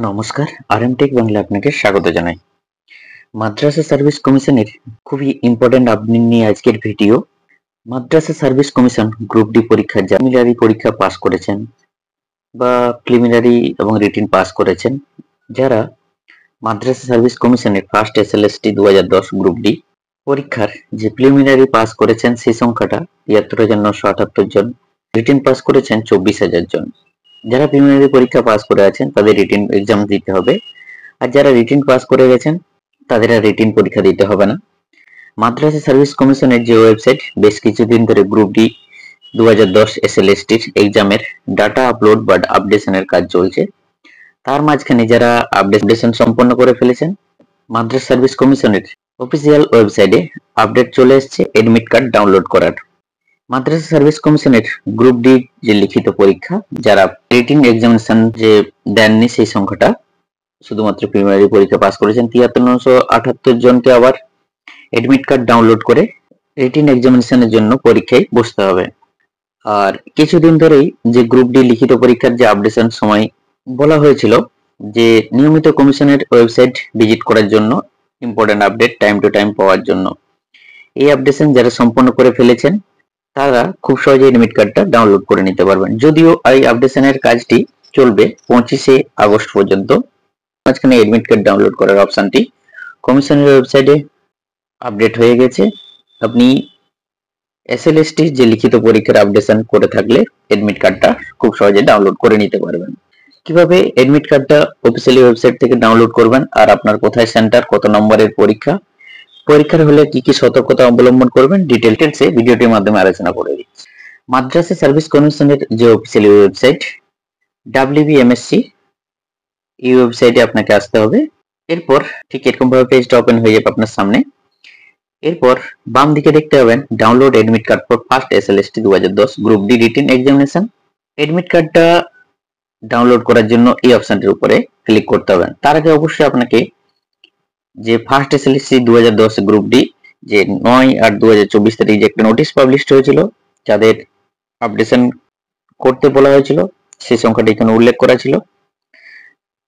নমস্কার, আরএমটেক বাংলা আপনাকে স্বাগত জানাই। মাদ্রাসা সার্ভিস কমিশনের খুবই ইম্পর্টেন্ট আপডেট নিয়ে আজকের ভিডিও। মাদ্রাসা সার্ভিস কমিশন গ্রুপ ডি পরীক্ষার যারা প্রিলিমিনারি পরীক্ষা পাস করেছেন বা প্রিলিমিনারি এবং রিটিন পাস করেছেন, যারা মাদ্রাসা সার্ভিস কমিশনের ফার্স্ট এসএলএসটি 2010 গ্রুপ ডি পরীক্ষার যে প্রিলিমিনারি পাস করেছেন সেই সংখ্যাটা ৭৩,৯৭৮ জন, রিটিন পাস করেছেন ২৪,০০০ জন। যারা প্রিলিমিনারি পরীক্ষা পাস করে আছেন তাদের রিটিন এক্সাম দিতে হবে, আর যারা রিটিন পাস করে গেছেন তাদের আর রিটিন পরীক্ষা দিতে হবে না। মাদ্রাসা সার্ভিস কমিশনের যে ওয়েবসাইট বেশ কিছুদিন ধরে গ্রুপ ডি 2010 এসএলএসটির এক্সামের ডাটা আপলোড বা আপডেশনের কাজ চলছে, তার মাঝখানে যারা আপডেশন সম্পন্ন করে ফেলেছেন, মাদ্রাসা সার্ভিস কমিশনের অফিসিয়াল ওয়েবসাইটে আপডেট চলে এসেছে এডমিট কার্ড ডাউনলোড করার। মাদ্রাসা সার্ভিস কমিশনের গ্রুপ ডি যে লিখিত পরীক্ষা যারা রিটিন এক্সামিনেশন যে দেননি সেই সংখ্যাটা শুধুমাত্র প্রিলিমিনারি পরীক্ষা পাস করেছেন ৭৩,৯৭৮ জনকে আবার এডমিট কার্ড ডাউনলোড করে রিটিন এক্সামিনেশনের জন্য পরীক্ষায় বসতে হবে। আর কিছুদিন ধরেই যে গ্রুপ ডি লিখিত পরীক্ষার যে আপডেশন সময় বলা হয়েছিল যে নিয়মিত কমিশনের ওয়েবসাইট ভিজিট করার জন্য important update time to time পাওয়ার জন্য, এই আপডেশন যারা সম্পন্ন করে ফেলেছেন তারা খুব সহজে এডমিট কার্ডটা ডাউনলোড করে নিতে পারবেন। যদিও এই আপডেশনের কাজটি চলবে 25শে আগস্ট পর্যন্ত। মাঝখানে এডমিট কার্ড ডাউনলোড করার অপশনটি কমিশনের ওয়েবসাইটে আপডেট হয়ে গেছে। আপনি এসএলএসটি যে লিখিত পরীক্ষার আপডেশন করে থাকলে এডমিট কার্ডটা খুব সহজে ডাউনলোড করে নিতে পারবেন। কিভাবে এডমিট কার্ডটা অফিসিয়ালি ওয়েবসাইট থেকে ডাউনলোড করবেন আর আপনার কোথায় সেন্টার, কত নম্বরের পরীক্ষার হলে কি কি সতর্কতা অবলম্বন করবেন ডিটেলসে ভিডিওটির মাধ্যমে আলোচনা করে দিচ্ছি। মাদ্রাসা সার্ভিস কমিশনের যে অফিসিয়ালি ওয়েবসাইট WBMSC, এই ওয়েবসাইটে আপনাকে আসতে হবে। এরপর ঠিক এরকম ভাবে পেজটা ওপেন হয়ে যাবে আপনার সামনে। এরপর বাম দিকে দেখতে পাবেন download admit card for first SLST 2010 group D written examination. Admit কার্ডটা ডাউনলোড করার জন্য এই অপশনটির উপরে ক্লিক করতে হবে। তার আগে অবশ্যই আপনাকে যে ফার্স্ট এসএলএসটি 2010 গ্রুপ ডি যে 9/8/2024 তারিখে যে একটা নোটিশ পাবলিশড হয়েছিল, যাদের আপডেশন করতে বলা হয়েছিল সেই সংখ্যাটা এখানে উল্লেখ করা ছিল।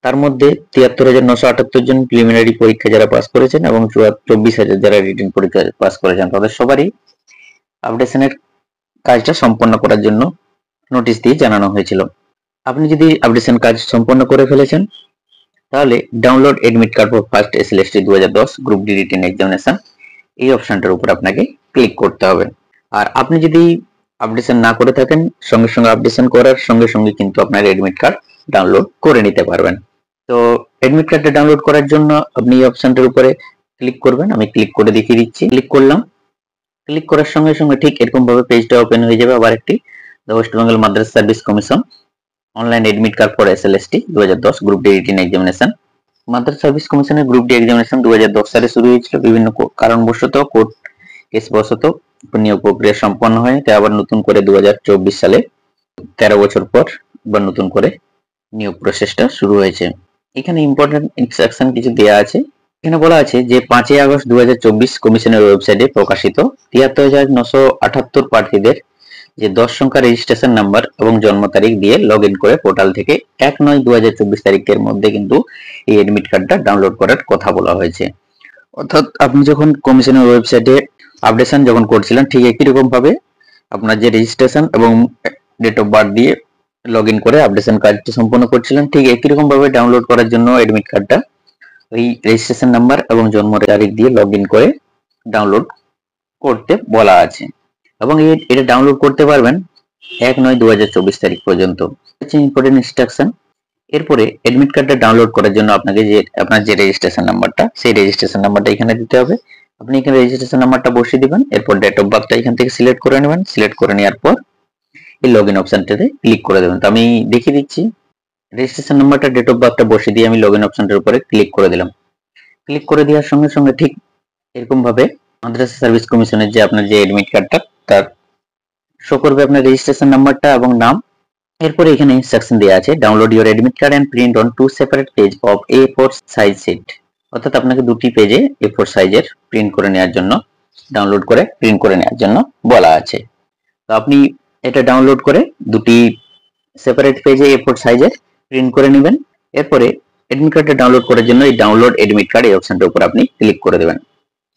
তার মধ্যে ৭৩,৯৭৮ জন প্রিলিমিনারি পরীক্ষা যারা পাস করেছেন এবং ২৪,০০০ যারা রিটেন পরীক্ষা পাস করেছেন, তাদের সবারই আপডেশনের কাজটা সম্পন্ন করার জন্য নোটিশ দিয়ে জানানো হয়েছিল। আপনি যদি আপডেশন কাজ সম্পন্ন করে ফেলেছেন তাহলে download admit card for first SLST 2010 group D written examination এই অপশনটার উপর আপনাকে ক্লিক করতে হবে। আর আপনি যদি আপডেশন না করে থাকেন, সঙ্গে সঙ্গে আপডেশন করার সঙ্গে সঙ্গে কিন্তু আপনার এডমিট কার্ড ডাউনলোড করে নিতে পারবেন। তো এডমিট কার্ডটা ডাউনলোড করার জন্য আপনি এই অপশনটার উপরে ক্লিক করবেন। আমি ক্লিক করে দেখিয়ে দিচ্ছি। ক্লিক করলাম। ক্লিক করার সঙ্গে সঙ্গে ঠিক এরকম ভাবে পেজটা ওপেন হয়ে যাবে আবার একটি, the West Bengal Madrasa service commission online admit card for SLST 2010 group D written examination. Madrasa service কমিশনের গ্রুপ ডি এক্সামিনেশন 2010 সালে শুরু হয়েছিল। বিভিন্ন কারণবশত কোর্ট কেস বশত নিয়োগ প্রক্রিয়া সম্পন্ন হয়, তাই আবার নতুন করে 2024 সালে 13 বছর পর আবার নতুন করে নিয়োগ প্রসেসটা শুরু হয়েছে। এখানে ইম্পর্টেন্ট ইনস্ট্রাকশন কিছু দেওয়া আছে। এখানে বলা আছে যে 5 আগস্ট 2024 কমিশনের ওয়েবসাইটে প্রকাশিত ৭৩,৯৭৮ প্রার্থীদের যে 10 সংখ্যা রেজিস্ট্রেশন নাম্বার এবং জন্ম তারিখ দিয়ে লগ ইন করে পোর্টাল থেকে 1/9/2024 তারিখের মধ্যে কিন্তু এই এডমিট কার্ডটা ডাউনলোড করার কথা বলা হয়েছে। অর্থাৎ আপনি যখন কমিশনের ওয়েবসাইটে আপডেশন যখন করছিলেন ঠিক একই রকম ভাবে আপনার যে রেজিস্ট্রেশন এবং ডেট অফ বার্থ দিয়ে লগ ইন করে আপডেশন কাজটি সম্পন্ন করছিলেন, ঠিক একই রকম ভাবে ডাউনলোড করার জন্য এডমিট কার্ডটা ওই রেজিস্ট্রেশন নাম্বার এবং জন্ম তারিখ দিয়ে লগ ইন করে ডাউনলোড করতে বলা আছে এবং এটা ডাউনলোড করতে পারবেন 1/9/2024 তারিখ পর্যন্ত। Important instruction. এরপরে এডমিট কার্ডটা ডাউনলোড করার জন্য আপনাকে যে আপনার যে রেজিস্ট্রেশন নাম্বারটা, সেই রেজিস্ট্রেশন নাম্বারটা এখানে দিতে হবে। আপনি এখানে রেজিস্ট্রেশন নাম্বারটা বসিয়ে দিবেন। এরপর ডেট অফ বার্থটা এখান থেকে সিলেক্ট করে নেবেন। সিলেক্ট করে নেওয়ার পর এই লগ ইন অপশনটাতে ক্লিক করে দেবেন। তো আমি দেখিয়ে দিচ্ছি। রেজিস্ট্রেশন নাম্বারটা ডেট অফ বার্থটা বসিয়ে দিয়ে আমি লগ ইন অপশনটার উপরে ক্লিক করে দিলাম। ক্লিক করে দেওয়ার সঙ্গে সঙ্গে ঠিক এরকম ভাবে মাদ্রাসা সার্ভিস কমিশনের যে আপনার যে এডমিট কার্ডটা তার শো করবে আপনার রেজিস্ট্রেশন নাম্বারটা এবং নাম। এরপরে এখানে ইনস্ট্রাকশন দেওয়া আছে download your admit card and print on 2 separate page of A4 size sheet. অর্থাৎ আপনাকে দুটি পেজে A4 সাইজের প্রিন্ট করে নেওয়ার জন্য, ডাউনলোড করে প্রিন্ট করে নেওয়ার জন্য বলা আছে। তো আপনি এটা ডাউনলোড করে দুটি সেপারেট পেজে A4 সাইজের প্রিন্ট করে নেবেন। এরপরে এডমিট কার্ডটা ডাউনলোড করার জন্য এই ডাউনলোড এডমিট কার্ড এই অপশনটার উপর আপনি ক্লিক করে দেবেন।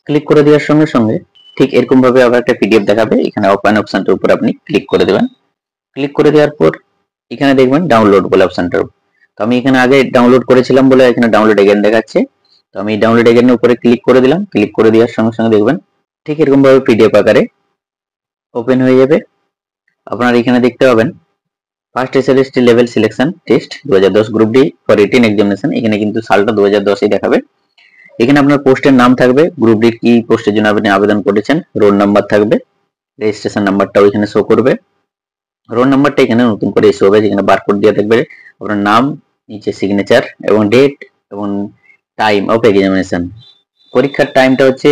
ক্লিক করে দেওয়ার সঙ্গে সঙ্গে ঠিক এরকম ভাবে আবার একটা পিডিএফ দেখাবে। এখানে ওপেন অপশনটার উপর আপনি ক্লিক করে দেবেন। ক্লিক করে দেওয়ার পর এখানে দেখবেন ডাউনলোড বলে অপশনটার, তো আমি এখানে আগে ডাউনলোড করেছিলাম বলে এখানে ডাউনলোড এগেইন দেখাচ্ছে। তো আমি ডাউনলোড এগেইনের উপরে ক্লিক করে দিলাম। ক্লিক করে দেওয়ার সঙ্গে সঙ্গে দেখবেন ঠিক এরকম ভাবে পিডিএফ আকারে ওপেন হয়ে যাবে। আপনারা এখানে দেখতে পাবেন first SLST level selection test 2010 group D for 18 examination. এখানে কিন্তু সালটা 2010ই দেখাবে। এখানে আপনার পোস্টের নাম থাকবে, গ্রুপ ডি কি পোস্টের জন্য আপনি আবেদন করেছেন, রোল নাম্বার থাকবে, রেজিস্ট্রেশন নাম্বারটাও এখানে শো করবে। রোল নাম্বারটা এখানে নতুন করে শো হবে, যেখানে বারকোড দেওয়া থাকবে, আপনার নাম, নিচে সিগনেচার এবং ডেট এবং টাইম অফ এক্সামিনেশন। পরীক্ষার টাইমটা হচ্ছে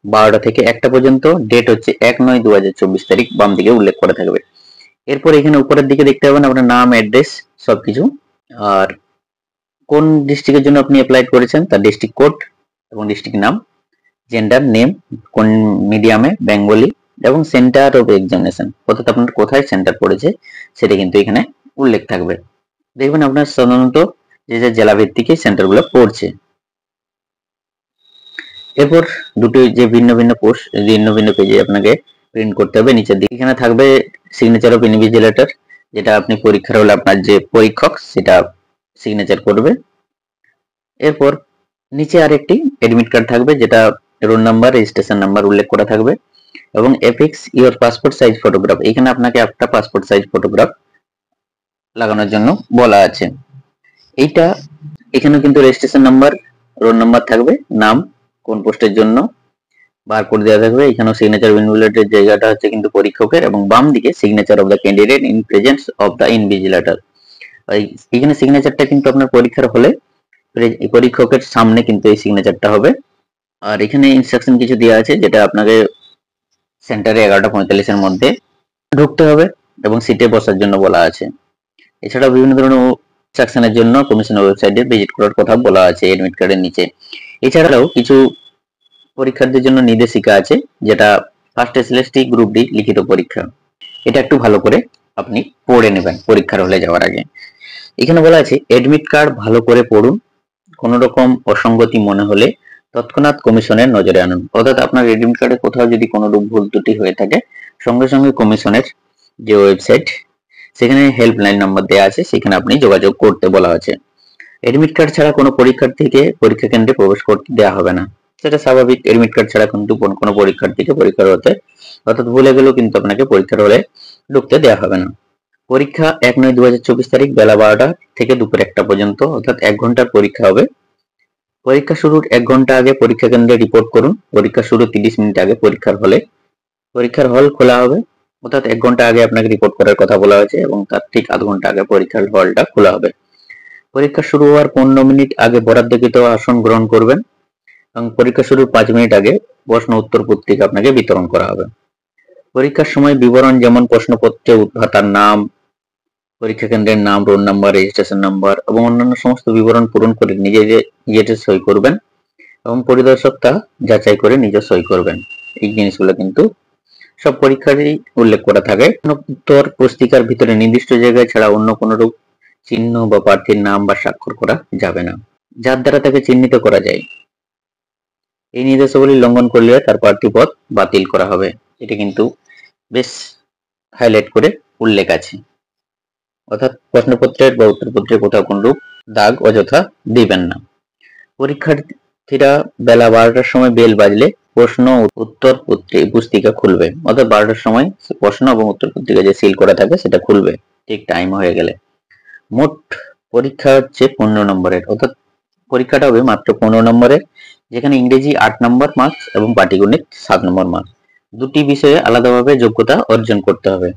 12টা থেকে 1টা পর্যন্ত, ডেট হচ্ছে 1/9/2024 তারিখ বাম দিকে উল্লেখ করা থাকবে। এরপর এখানে উপরের দিকে দেখতে পাবেন আপনার নাম, অ্যাড্রেস সবকিছু, আর কোন ডিস্ট্রিক্টের জন্য আপনি অ্যাপ্লাই করেছেন তার ডিস্ট্রিক্ট কোড এবং ডিস্ট্রিক্ট নাম, জেন্ডার নেম, কোন মিডিয়ামে, বেঙ্গলি এবং সেন্টার অফ এক্সামিনেশন, অর্থাৎ আপনার কোথায় সেন্টার পড়েছে সেটা কিন্তু এখানে উল্লেখ থাকবে। দেখবেন আপনার সাধারণত যে জেলা ভিত্তিক সেন্টারগুলো পড়ছে। এরপর দুটো যে ভিন্ন ভিন্ন পোস্ট ভিন্ন ভিন্ন পেজে আপনাকে প্রিন্ট করতে হবে। নিচের দিকে এখানে থাকবে সিগনেচার অফ ইনভিজিলেটর, যেটা আপনি পরীক্ষার হলে আপনার যে পরীক্ষক সেটা সিগনেচার করবে। এরপর নিচে আরেকটি এডমিট কার্ড থাকবে, যেটা রোল নাম্বার, রেজিস্ট্রেশন নাম্বার উল্লেখ করা থাকবে এবং epics your passport size photograph. এখানে আপনাকে একটা পাসপোর্ট সাইজ ফটোগ্রাফ লাগানোর জন্য বলা আছে। এইটা এখানে কিন্তু রেজিস্ট্রেশন নাম্বার, রোল নাম্বার থাকবে, নাম, কোন পোস্টের জন্য, বারকোড দেওয়া থাকবে। এখানেও সিগনেচার ইনভিজিলেটর জায়গাটা হচ্ছে কিন্তু পরীক্ষকের, এবং বাম দিকে signature of the candidate in presence of the invigilator. এখানে সিগনেচারটা কিন্তু আপনার পরীক্ষার হলে পরীক্ষকের সামনে কিন্তু এই সিগনেচারটা হবে। আর এখানে ইনস্ট্রাকশন কিছু দেওয়া আছে, যেটা আপনাকে সেন্টারে 11:45-এর মধ্যে ঢুকতে হবে এবং সিটে বসার জন্য বলা আছে। এছাড়াও বিভিন্ন ধরনের ইনস্ট্রাকশনের জন্য কমিশনের ওয়েবসাইটে ভিজিট করার কথা বলা আছে এডমিট কার্ডের নিচে। এছাড়াও কিছু পরীক্ষার্থীর জন্য নির্দেশিকা আছে, যেটা ফার্স্ট এসএলএসটি গ্রুপ ডি লিখিত পরীক্ষা। এটা একটু ভালো করে আপনি পড়ে নেবেন পরীক্ষার হলে যাওয়ার আগে। এখানে বলা আছে এডমিট কার্ড ভালো করে পড়ুন, কোন রকম অসঙ্গতি মনে হলে তৎক্ষণাৎ কমিশনের নজরে আনুন। অর্থাৎ আপনার এডমিট কার্ডে কোথাও যদি কোনো রূপ ভুল ত্রুটি হয়ে থাকে, সঙ্গে সঙ্গে কমিশনের যে ওয়েবসাইট সেখানে হেল্পলাইন নাম্বার দেওয়া আছে, সেখানে আপনি যোগাযোগ করতে বলা আছে। এডমিট কার্ড ছাড়া কোনো পরীক্ষার্থীকে পরীক্ষা কেন্দ্রে প্রবেশ করতে দেওয়া হবে না, সেটা স্বাভাবিক। এডমিট কার্ড ছাড়া কিন্তু কোনো পরীক্ষার্থীকে পরীক্ষার হতে অর্থাৎ ভুলে গেলেও কিন্তু আপনাকে পরীক্ষার হলে ঢুকতে দেওয়া হবে না। পরীক্ষা 1/9/2024 তারিখ বেলা 12টা থেকে দুপুর 1টা পর্যন্ত, অর্থাৎ 1 ঘন্টার পরীক্ষা হবে। পরীক্ষা শুরুর 1 ঘন্টা আগে পরীক্ষা কেন্দ্রে রিপোর্ট করুন। পরীক্ষা শুরুর 30 মিনিট আগে পরীক্ষার হল খোলা হবে, অর্থাৎ 1 ঘন্টা আগে আপনাকে রিপোর্ট করার কথা বলা হয়েছে এবং তার ঠিক আধ ঘন্টা আগে পরীক্ষার হলটা খোলা হবে। পরীক্ষা শুরু হওয়ার 15 মিনিট আগে বরাদ্দকৃত আসন গ্রহণ করবেন এবং পরীক্ষা শুরুর 5 মিনিট আগে প্রশ্ন উত্তর পত্রিকা আপনাকে বিতরণ করা হবে। পরীক্ষার সময় বিবরণ যেমন প্রশ্নপত্রে উদ্ধাতার নাম, পরীক্ষা কেন্দ্রের নাম, রোল নাম্বার, রেজিস্ট্রেশন নাম্বার এবং অন্যান্য সমস্ত বিবরণ পূরণ করে নিজেদের সই করবেন এবং পরিদর্শক তা যাচাই করে নিজে সই করবেন। এই জিনিসগুলো কিন্তু সব পরীক্ষারই উল্লেখ করা থাকে। উত্তর পুস্তিকার ভিতরে নির্দিষ্ট জায়গায় ছাড়া অন্য কোনো রূপ চিহ্ন বা প্রার্থীর নাম বা স্বাক্ষর করা যাবে না, যার দ্বারা তাকে চিহ্নিত করা যায়। এই নির্দেশাবলী লঙ্ঘন করলে তার প্রার্থী পদ বাতিল করা হবে। এটা কিন্তু বেশ হাইলাইট করে উল্লেখ আছে, অর্থাৎ প্রশ্নপত্রের বা উত্তরপত্রে কোথাও কোন রূপ দাগ অযথা দিবেন না। পরীক্ষার্থীরা বেলা 12টার সময় বেল বাজলে প্রশ্ন উত্তর পুস্তিকা খুলবে, অর্থাৎ 12টার সময় প্রশ্ন এবং উত্তর পত্রিকা যে সিল করা থাকে সেটা খুলবে ঠিক টাইম হয়ে গেলে। মোট পরীক্ষা হচ্ছে 15 নম্বরের, অর্থাৎ পরীক্ষাটা হবে মাত্র 15 নম্বরের, যেখানে ইংরেজি 8 নম্বর মার্কস এবং পাটিগণিত 7 নম্বর মার্কস। দুটি বিষয়ে আলাদাভাবে যোগ্যতা অর্জন করতে হবে।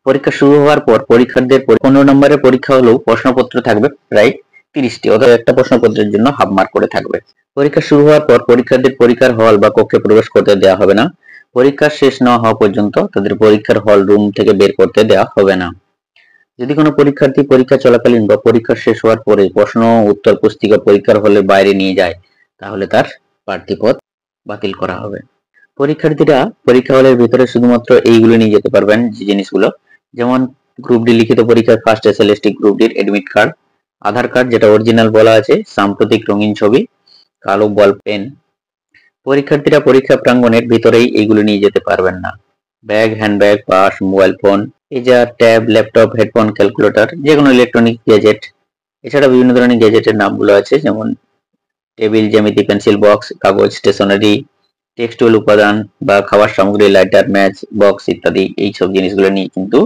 পরীক্ষা শুরু হওয়ার পর পরীক্ষার্থীদের 15 নম্বরের পরীক্ষা হলেও প্রশ্নপত্র থাকবে প্রায় 30টি, অর্থাৎ একটা প্রশ্নপত্রের জন্য হাফ মার্ক করে থাকবে। পরীক্ষা শুরু হওয়ার পর পরীক্ষার্থীদের পরীক্ষার হল বা কক্ষে প্রবেশ করতে দেওয়া হবে না। পরীক্ষা শেষ না হওয়া পর্যন্ত তাদের পরীক্ষার হল রুম থেকে বের করতে দেওয়া হবে না। যদি কোনো পরীক্ষার্থী পরীক্ষা চলাকালীন বা পরীক্ষা শেষ হওয়ার পরে প্রশ্ন উত্তর পুস্তিকা পরীক্ষার হলের বাইরে নিয়ে যায়, তাহলে তার প্রার্থীপদ বাতিল করা হবে। পরীক্ষার্থীরা পরীক্ষা হলের ভিতরে শুধুমাত্র এইগুলো নিয়ে যেতে পারবেন, যে জিনিসগুলো, যেমন গ্রুপ ডি লিখিত পরীক্ষার ফার্স্ট এসএলএসটি গ্রুপ ডির এডমিট কার্ড, আধার কার্ড যেটা অরিজিনাল বলা আছে, সাম্প্রতিক রঙিন ছবি, কালো বল পেন। পরীক্ষার্থীরা পরীক্ষা প্রাঙ্গণের ভিতরেই এইগুলো নিয়ে যেতে পারবেন না। Bag, handbag, pass, mobile phone, pager, tab, laptop, headphone, calculator, যেকোনো ইলেকট্রনিক গ্যাজেট, এছাড়া বিভিন্ন ধরনের গ্যাজেটের নামগুলো আছে, যেমন টেবিল, জ্যামিতি, পেন্সিল বক্স, কাগজ, স্টেশনারি, টেক্সটাইল উপাদান বা খাবার সামগ্রী, লাইটার, ম্যাচ বক্স ইত্যাদি, এইসব জিনিসগুলো নিয়ে কিন্তু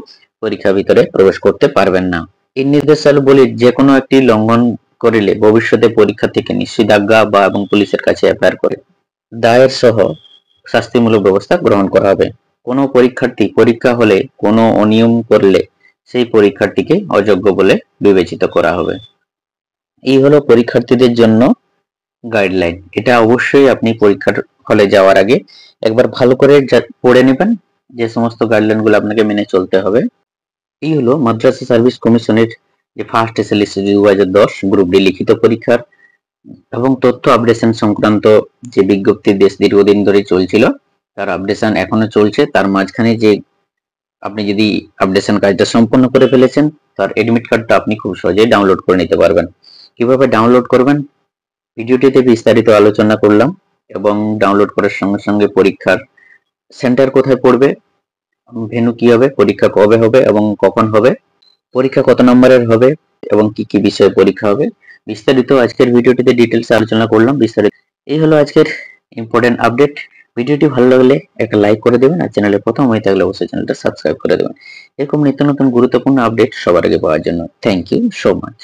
পরীক্ষার ভিতরে প্রবেশ করতে পারবেন না। এই নির্দেশাবলীর যে কোনো একটি লঙ্ঘন করিলে ভবিষ্যতে পরীক্ষা থেকে নিষেধাজ্ঞা বা এবং পুলিশের কাছে এফআইআর করে দায়ের সহ শাস্তিমূলক ব্যবস্থা গ্রহণ করা হবে। কোনো পরীক্ষার্থী পরীক্ষা হলে কোনো অনিয়ম করলে সেই পরীক্ষার্থীকে অযোগ্য বলে বিবেচিত করা হবে। এই হলো পরীক্ষার্থীদের জন্য গাইডলাইন। এটা অবশ্যই আপনি পরীক্ষার হলে যাওয়ার আগে একবার ভালো করে পড়ে নেবেন, যে সমস্ত গাইডলাইন গুলো আপনাকে মেনে চলতে হবে। এই হলো মাদ্রাসা সার্ভিস কমিশনের যে ফার্স্ট এসএলএসটি 2010 গ্রুপ ডি লিখিত পরীক্ষার এবং তথ্য আপডেশন সংক্রান্ত যে বিজ্ঞপ্তি দীর্ঘদিন ধরে চলছিল, তার আপডেশন এখনো চলছে। তার মাঝখানে যে আপনি যদি আপডেশন কাজটা সম্পন্ন করে ফেলেছেন, তার এডমিট কার্ডটা আপনি খুব সহজেই ডাউনলোড করে নিতে পারবেন। কিভাবে ডাউনলোড করবেন ভিডিওটিতে বিস্তারিত আলোচনা করলাম, এবং ডাউনলোড করার সঙ্গে সঙ্গে পরীক্ষার সেন্টার কোথায় পড়বে, ভেন্যু কি হবে, পরীক্ষা কবে হবে এবং কখন হবে, পরীক্ষা কত নম্বরের হবে এবং কি কি বিষয়ে পরীক্ষা হবে, বিস্তারিত আজকের ভিডিওটিতে ডিটেলস আলোচনা করলাম বিস্তারিত। এই হলো আজকের ইম্পর্টেন্ট আপডেট। ভিডিওটি ভালো লাগলে একটা লাইক করে দেবেন, আর চ্যানেলে প্রথম হয়ে থাকলে অবশ্যই চ্যানেলটা সাবস্ক্রাইব করে দেবেন এরকম নিত্য নতুন গুরুত্বপূর্ণ আপডেট সবার আগে পাওয়ার জন্য। Thank you so much.